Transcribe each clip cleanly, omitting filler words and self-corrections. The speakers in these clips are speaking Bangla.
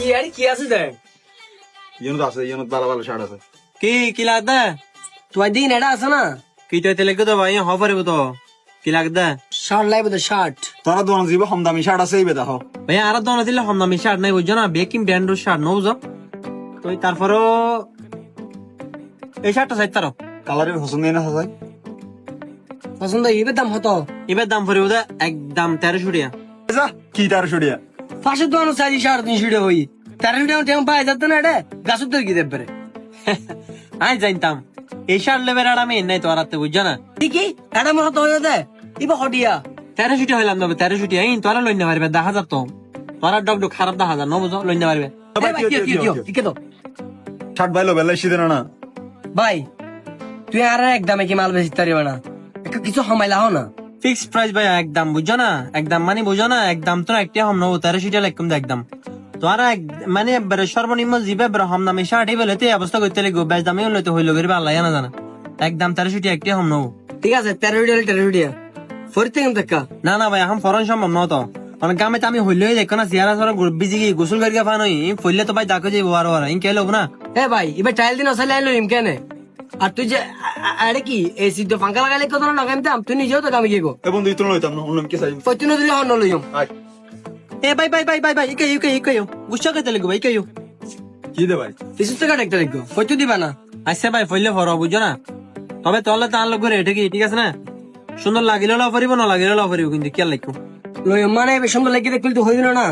কি আর কি আছে দেখ ইউনুস আছে, ইউনুস ভালো ভালো শার্ট আছে। কি লাগদা তোমার দিন এটা আছে না কি তো তেলে তো ভাই হফারে তো কি লাগদা শার্ট লাগবে তো শার্ট তোরা দোকান যাবো, কম দামি শার্ট আছে, এই দেখো। ভাই আর দোনা দিলে কম দামি শার্ট নাই বুঝছো না, বেকিং ব্র্যান্ডের শার্ট নো বুঝো তো তারপরও এই শার্টটা চাই তারও কালারের পছন্দ না হয় পছন্দ এবার দাম হতো এবার দাম পড়ে বোধ একদম 1300 টাকা। যা কি তার সরিয়া পাশের দোকান চাই 350 টাকা হই 1300 টাকা পাই যাচ্ছে না এটা গাছের তো কি দেবে আমি জানতাম এই শার্ট লেবের আর আমি নাই তো আর বুঝছো না ঠিকই এটা মনে হতো হয়ে দেয় এবার হটিয়া 1300 টাকা হইলাম তবে 1300 টাকা এই তোরা লইতে পারবে 10,000 তো তোরা ডগ খারাপ 10,000 নো বুঝো লইতে পারবে শার্ট ভাইলো বেলা শীতে না ভাই তুই আর একদমে কি মাল বেশি পারবে না একটু কিছু সময় লাও না ফিক্সড প্রাইস ভাই একদম বুঝছো না, একদম মানে বুঝো না, একদম তো একটা হম নেবো 1300 টাকা একদম একদম তোরা মানে সর্বনিম্ন জিবে হম নামে শার্ট এই বলে অবস্থা করতে লাগবে বেশ দামে হলে তো হইলো গরিব আল্লাহ জানা জানা একদম 1300 টাকা একটা হম নেবো। ঠিক আছে 1300 টাকা ফরিতে কেমন দেখা না না ভাই এখন ফরন সম্ভব ন তো অনেক গ্রামে তো আমি হইলেই দেখো না চেয়ারা সরা বিজি গিয়ে গোসল করিয়া ফান হই ফইলে তো ভাই ডাকে যাবো আর ইন কে লোক না এ ভাই এবার টাইল দিন আসলে আইলো ইম কেনে আর তুই যে আরে কি এসি তো পাঙ্খা লাগাইলে কত না লাগাইতাম তুই নিজেও তো কামে গিয়ে গো এবং দুই তুলনা হইতাম না, অন্য কি চাই পয়তুনো দিলে হন লইম এ ভাই ভাই ভাই ভাই ভাই ইকে গুচ্ছা খেতে লাগবে ইকে কি দে ভাই? কিছু টাকা একটা দেখো পয়তু দিবা না আচ্ছা ভাই ফইলে ফর বুঝছো না তবে তলে তো আনলো করে এটা কি ঠিক আছে না সুন্দর লাগিলে লাভ করিব না লাগিলে লাভ করিব কিন্তু কি লাগবে লইম মানে এবার সুন্দর লাগিয়ে দেখলি তো হইল না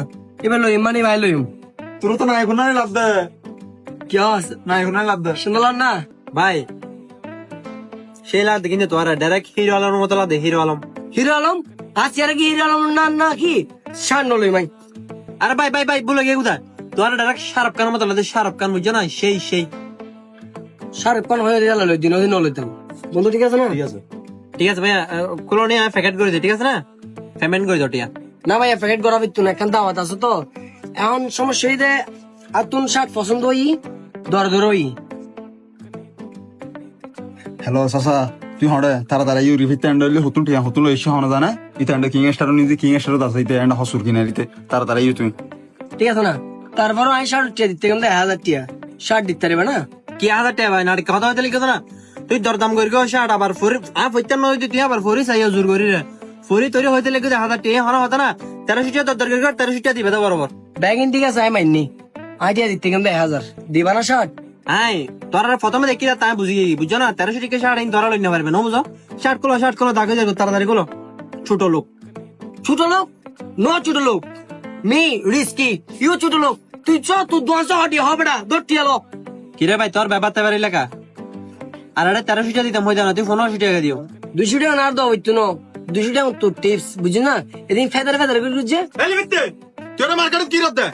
এবার লইম মানে ভাই লইম তোর তো না এখন না লাভ দে, কি আছে না এখন না লাভ দে। সুন্দর না ভাই সেই লাগ কিন্তু তোরা ডাইরেক্ট হিরো আলমের মতো লাগে হিরো আলম হিরো আলম আছি আর কি হিরো আলম না না কি শান লইম ভাই আরে ভাই ভাই ভাই বলে গিয়ে কোথায় তোরা ডাইরেক্ট শাহরুখ খানের মতো লাগে শাহরুখ খান বুঝছো না সেই শাহরুখ খান হয়ে গেল দিন দিন লইতাম বন্ধু ঠিক আছে না ঠিক আছে ঠিক আছে ভাইয়া কলোনি প্যাকেট করে দিই ঠিক আছে না পেমেন্ট করে দাও টিয়া না ভাইয়া প্যাকেট করা বিত্তু না এখন দাওয়াত আছে তো এখন সমস্যা এই যে আর তুন শার্ট পছন্দ হই দর হই হ্যালো চাচা, তুই হড়ে তাড়াতাড়ি ইউরি ভিত্তি আন্ডারলে হতুন টিয়া হতুন এসে হনা জানা ইতে আন্ডার কিং স্টার নিজে কিং স্টার আছে ইতে আন্ডার হসুর কিনা দিতে তাড়াতাড়ি ইউ তুমি ঠিক আছে না তারপরও আমি শার্ট টিয়া দিতে গেলে 1000 টিয়া শার্ট দিতে পারবে না কি 1000 টাকা ভাই না কথা হইতে লিখে না তুই দরদাম করি গো শার্ট আবার ফরি ফইতাম নয় তুই আবার ফরি চাইয়া জোর করি রে ফরি তৈরি হইতে লিখে 1000 টাকা হনা হতা না 1300 টাকা দরদার করি 1300 টাকা দিবে তো বরাবর ব্যাগিন ঠিক আছে আমি মাইনি আইডিয়া দিতে গেলে 1000 দিবা না শার্ট আই তোরা প্রথমে দেখি তাই বুঝি বুঝছো না 1300 টাকা শার্ট আইন ধরা লইতে পারবে না বুঝো শার্ট কলো দাগে যাবে তাড়াতাড়ি কলো ছোট লোক নো ছোট লোক মি রিস্কি ইউ ছোট লোক তুই চ তুই 200 হাটি হবে না দটিয়া লো কিরে ভাই তোর ব্যাপার তেবার এলাকা আর আরে 1300 টাকা দিতাম হয়ে যাও না তুই 1500 টাকা দিও 200 টাকা না দাও হইতো না 200 টাকা তো টিপস বুঝি না এদিন ফেদার করে বুঝছে এলি ভিত্তি তুই না মার্কেটে কি লাভ দে,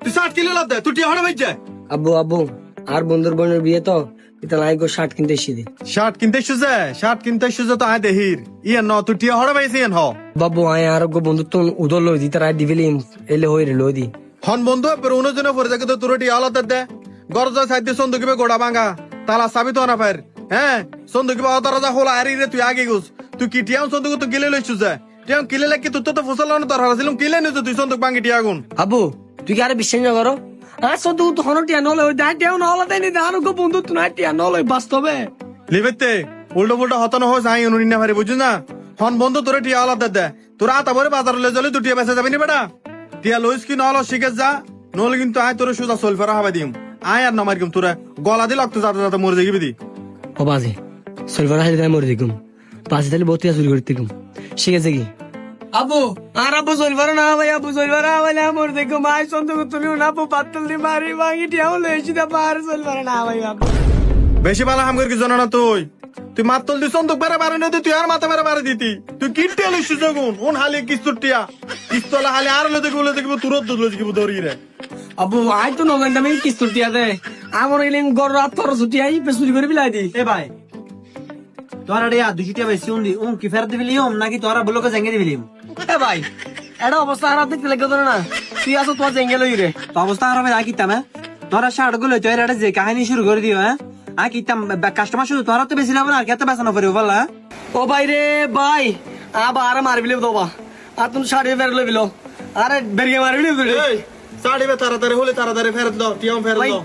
তুই শার্ট কিলো লাভ দে, তুই টিয়া হড়ে ভাই যায় আব্বু আর বন্ধুর বোনের বিয়ে তো এটা লাই গো শার্ট কিনতে এসে দি শার্ট কিনতে সুজে তো আয় দেহির ইয়ান ন তুই টিয়া হড়ে ভাইছি ইয়ান হ বাবু আয় আর গো বন্ধু তো উদল লই দি তার দিবিলিম এলে হই রে লই দি হন বন্ধু পর উনজনে পরে যাকে তো তোর টিয়া আলাদা দে গরজা সাইড দিয়ে সন্দুকিবে গোড়া ভাঙা তালা সাবি তো না ফের হ্যাঁ সন্দুকিবে অদরজা খোলা আরি রে তুই আগে গুস তুই কি টিয়া সন্দুক তো গিলে লইছু যা টিয়া গিলে লাগি তুই তো ফসল না তোর হারাছিলাম গিলে নি তুই সন্দুক ভাঙি টিয়া গুন আব্বু তুই কি আর বিশ্বাস না করো আর সদ তো হন টিয়া নলে ওই দাই টিয়া নলে দেনি দানো গো বন্ধু তুই না টিয়া নলে বাস্তবে লিবেতে উল্টো হতানো হয় যাই উনি না পারে বুঝছিস না হন বন্ধু তোরে টিয়া আলাদা দে তোর আতা বরে বাজার লয়ে চলে তুই টিয়া বেচা যাবি নি বেটা টিয়া লইস কি নল শিখে যা নলে কিন্তু আয় তোরে সুজা সলফারা হাবা দিম আয় আর নামার কিম তোরা গলা দি লাগতো যাতে যাতে মরে যাবি দি ও বাজে সলভার হাতে তাই মরে দিকুম পাঁচ তাহলে বতিয়া চুরি করতে দিকুম শিখেছে কি আবু আর আবু সলভার না ভাই আবু সলভার ভাই মরে দেখো মাই সন্দেহ তুমি না আপু পাতল দি মারি ভাঙি টিয়াও লইছি দা পার সলভার না ভাই আবু বেশি ভালো হাম করে কি জানা না তুই মাতল দি সন্দুক বেড়া বারে না তুই আর মাথা বেড়া বারে দিতি তুই কিনতে লইছিস যখন ওন হালি কিস্তুটিয়া কিস্তলা হালি আর লে দেখবো তুরত দুধ লইছি দৌড়ি রে আবু আই তো নগেন দামে কিস্তুর টিয়া দে আমার এলিম গর রাত তোর ছুটি আই পেছুরি করে বিলাই দি এ ভাই তোরা রে 200 টাকা বেশি উন্দি কি ফেরত দিবি নাকি তোরা বলকে জাঙ্গে দিবি এ ভাই এটা অবস্থা খারাপ দেখতে লাগে তো না তুই আসো তোর জেঙ্গেল হই রে তো অবস্থা খারাপ হয়ে কিতাম হ্যাঁ তোরা শার্ট গুলো তো এটা যে কাহিনী শুরু করে দিও হ্যাঁ আর কিতাম কাস্টমার শুধু তোরা তো বেশি লাভ না আর কেতে বেচানো পড়ে বলা ও ভাই রে ভাই আবার মারবিলে তো বা আর তুমি শাড়ি বের লইবিলো আরে বেরিয়ে মারবিলে চাড়িবে তাড়াতাড়ি হলে তাড়াতাড়ি ফেরত দাও টিয়াম ফেরত ভাই দাও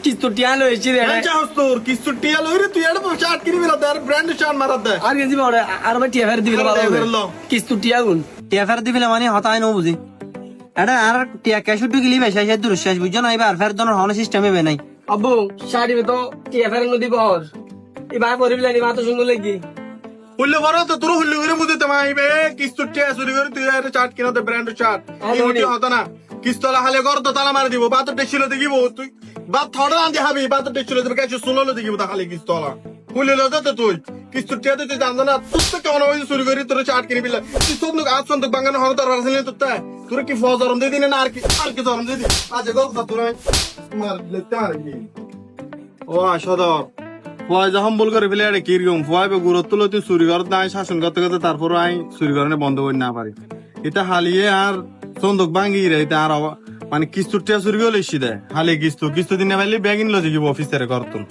কিস্তু টিয়া লইছি রে তোর কিছু টিয়া লইরে তুই এটা শার্ট কিনে বেলা তার ব্র্যান্ড শার্ট মারাত দে আর গেছি বড় আর ভাই টিয়া ফের দিবি না ফেরত দাও কিস্তু টিয়া গুন টিয়া ফেরত দিবিলে মানে হতায় নো বুঝি এটা আর টিয়া ক্যাশ উঠে গেলি বেশি শেষ দূর শেষ বুঝছো না এবার ফেরত দনের হওয়ার সিস্টেম হবে নাই আব্বু শাড়ি তো টিয়া ফের নদী বর এই ভাই পরিবিলানি মা তো সুন্দর লাগি হুল্লে বড় তো তোর হুল্লে করে মুদে তোমাইবে কিছু টিয়া চুরি করে তুই একটা শার্ট কিনা দে ব্র্যান্ড শার্ট এই মুটি হতো না কিস্তলা হালে গর তো তালা মারি দিব বাত টেছিল দেখিব তুই বাত থড়া আনতে হাবি বাত টেছিল দেবে কাছে শুনলো দেখিব তা খালি কিস্তলা হুল্লে লতে তো তুই কিস্তু টিয়া তুই জানদ না তুই তো কেমন হইছে চুরি করে তোর শার্ট কিনে বিলা তুই সব লোক আজ সন্তক বাঙ্গানো হতো তার রাসলে তো তা তোর কি ফজরম দে দিনে না আর কি জরম দে দি আজ গল তো তোর মার লেতে আর কি ও সদর ফুয়াই যখন বল করে ফেলে আরে কিরকম ফুয়াই গুরুত্ব তুলো তুই চুরি করত নাই শাসন করতে করতে তারপর আই চুরি করনে বন্ধ করে না পারি এটা হালিয়ে আর সন্দক ভাঙ্গি রে এটা আর মানে কিস্তুর টিয়া চুরি করে লিখছি দে হালি কিস্তু দিনে পাইলে ব্যাগিন লো দেখিব অফিসারে করতুন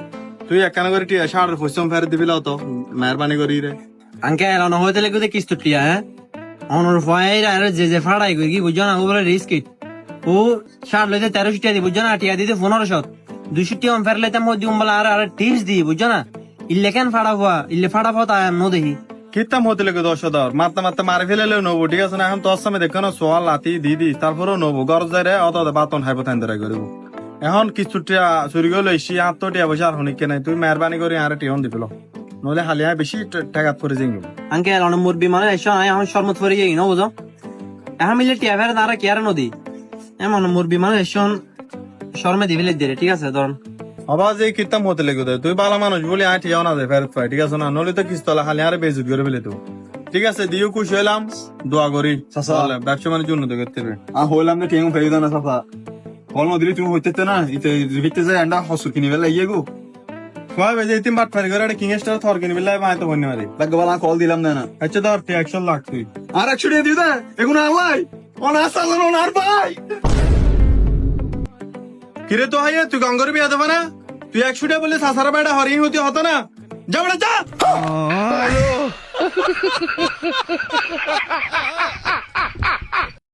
তুই একখানা করে টিয়া সাড়ে পয়সা ফেরত দিবি তো মেহরবানি করি রে আঙ্কে এলানো হইতে লেগে কিস্তু টিয়া হ্যাঁ অনর ফয়ের আর যে ফাড়াই করি কি বুঝছো না ও বলে রিস্ক ও সার লইতে 1300 টিয়া দি বুঝছো না টিয়া দিতে 1500 200 টিয়া ফের লইতে মধ্যে বলে আর টিপস দি বুঝছো না ইল্লে কেন ফাড়া হওয়া ইল্লে ফাড়া হওয়া তাই নো দেখি কিতাম হতে লেগে 10,000 মারতে মারে ফেলেলেও নবো ঠিক আছে না এখন তোর সামনে দেখো না সোয়াল লাতি দিদি তারপরেও নবো গরজ যায় রে অত বাতন হাইবো তাই করিব এখন কিছু টিয়া চুরি করে লইছি 8 টিয়া পয়সা আর হনিক কেন তুই মেহরবানি করে আর টিয়ন দিবিল নহলে হালিয়া বেশি টাকাত পরে যাইব আঙ্কে এলানো মুরবি মানে এসো না এখন শর্মত পরে যাই না বুঝো এখন মিলে টিয়া ফের তারা কি আর নদী এমন মুরবি মানে এসন শর্মে দিবিলে দিয়ে ঠিক আছে ধরুন আবার যে কিতাম হতে লেগে দেয় তুই ভালো মানুষ বলি আয় ঠিয়াও না দে ফেরত পাই ঠিক আছে না নলে তো কিস্তলা খালি আরে বেজুত করে ফেলে তো ঠিক আছে দিও খুশি হইলাম দোয়া করি ব্যবসা মানে জন্য তো করতে হবে হইলাম না কেউ ফেরি না সাফা কল দিলে তুমি হইতে না ইতে ভিতে যায় আন্ডা হসুর কিনি বেলা ইয়ে গো কয় বেজে তিন বাট ফারি করে কিং স্টার থর কিনি বিলাই মাই তো বন্যা মারি লাগে বলা কল দিলাম না না আচ্ছা ধর 100 লাখ তুই আর 100 টাকা দিও না এগুলো আলাই অন আসাল আর ভাই কিরে তো হাইয়া তুই গঙ্গর বিয়া দেব না তুই 100 টাকা বলে সাসারা বেড়া হরিণ হতে হতো না যা বেড়া যা